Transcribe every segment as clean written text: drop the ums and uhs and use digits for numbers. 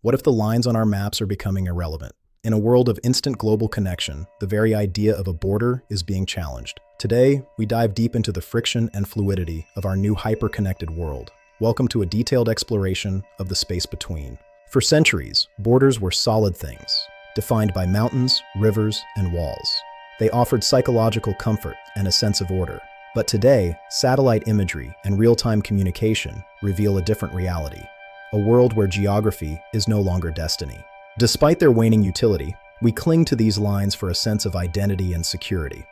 What if the lines on our maps are becoming irrelevant? In a world of instant global connection, the very idea of a border is being challenged. Today, we dive deep into the friction and fluidity of our new hyper-connected world. Welcome to a detailed exploration of the space between. For centuries, borders were solid things, defined by mountains, rivers, and walls. They offered psychological comfort and a sense of order. But today, satellite imagery and real-time communication reveal a different reality. A world where geography is no longer destiny. Despite their waning utility, we cling to these lines for a sense of identity and security.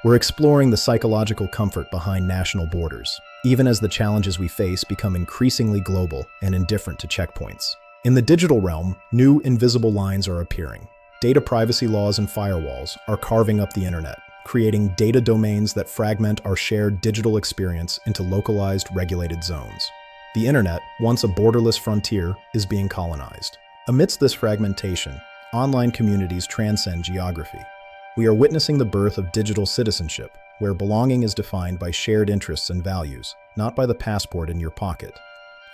We're exploring the psychological comfort behind national borders, even as the challenges we face become increasingly global and indifferent to checkpoints. In the digital realm, new invisible lines are appearing. Data privacy laws and firewalls are carving up the internet, creating data domains that fragment our shared digital experience into localized, regulated zones. The internet, once a borderless frontier, is being colonized. Amidst this fragmentation, online communities transcend geography. We are witnessing the birth of digital citizenship, where belonging is defined by shared interests and values, not by the passport in your pocket.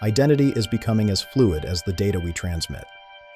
Identity is becoming as fluid as the data we transmit.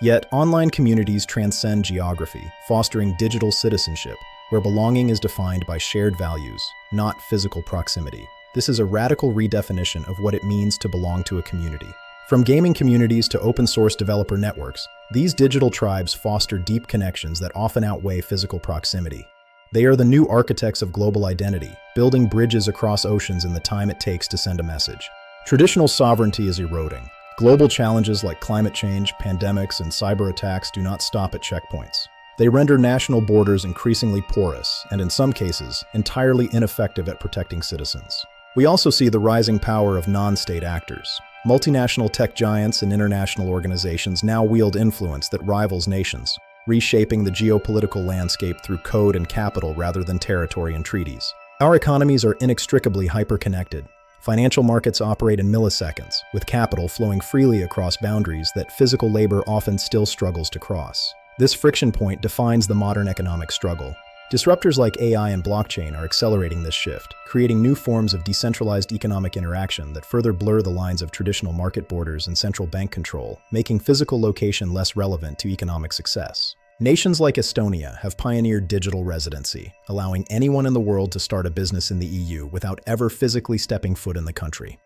Yet, online communities transcend geography, fostering digital citizenship, where belonging is defined by shared values, not physical proximity. This is a radical redefinition of what it means to belong to a community. From gaming communities to open-source developer networks, these digital tribes foster deep connections that often outweigh physical proximity. They are the new architects of global identity, building bridges across oceans in the time it takes to send a message. Traditional sovereignty is eroding. Global challenges like climate change, pandemics, and cyber attacks do not stop at checkpoints. They render national borders increasingly porous, and in some cases, entirely ineffective at protecting citizens. We also see the rising power of non-state actors. Multinational tech giants and international organizations now wield influence that rivals nations, reshaping the geopolitical landscape through code and capital rather than territory and treaties. Our economies are inextricably hyper-connected. Financial markets operate in milliseconds, with capital flowing freely across boundaries that physical labor often still struggles to cross. This friction point defines the modern economic struggle. Disruptors like AI and blockchain are accelerating this shift, creating new forms of decentralized economic interaction that further blur the lines of traditional market borders and central bank control, making physical location less relevant to economic success. Nations like Estonia have pioneered digital residency, allowing anyone in the world to start a business in the EU without ever physically stepping foot in the country.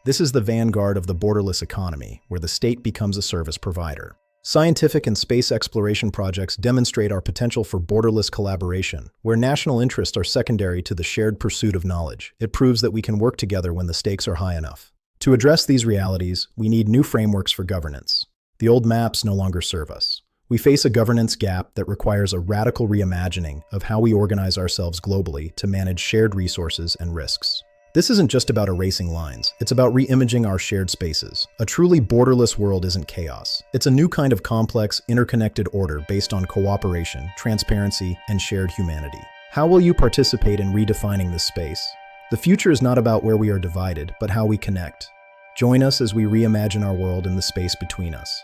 This is the vanguard of the borderless economy, where the state becomes a service provider. Scientific and space exploration projects demonstrate our potential for borderless collaboration, where national interests are secondary to the shared pursuit of knowledge. It proves that we can work together when the stakes are high enough. To address these realities, we need new frameworks for governance. The old maps no longer serve us. We face a governance gap that requires a radical reimagining of how we organize ourselves globally to manage shared resources and risks. This isn't just about erasing lines, it's about re-imaging our shared spaces. A truly borderless world isn't chaos. It's a new kind of complex, interconnected order based on cooperation, transparency, and shared humanity. How will you participate in redefining this space? The future is not about where we are divided, but how we connect. Join us as we reimagine our world in the space between us.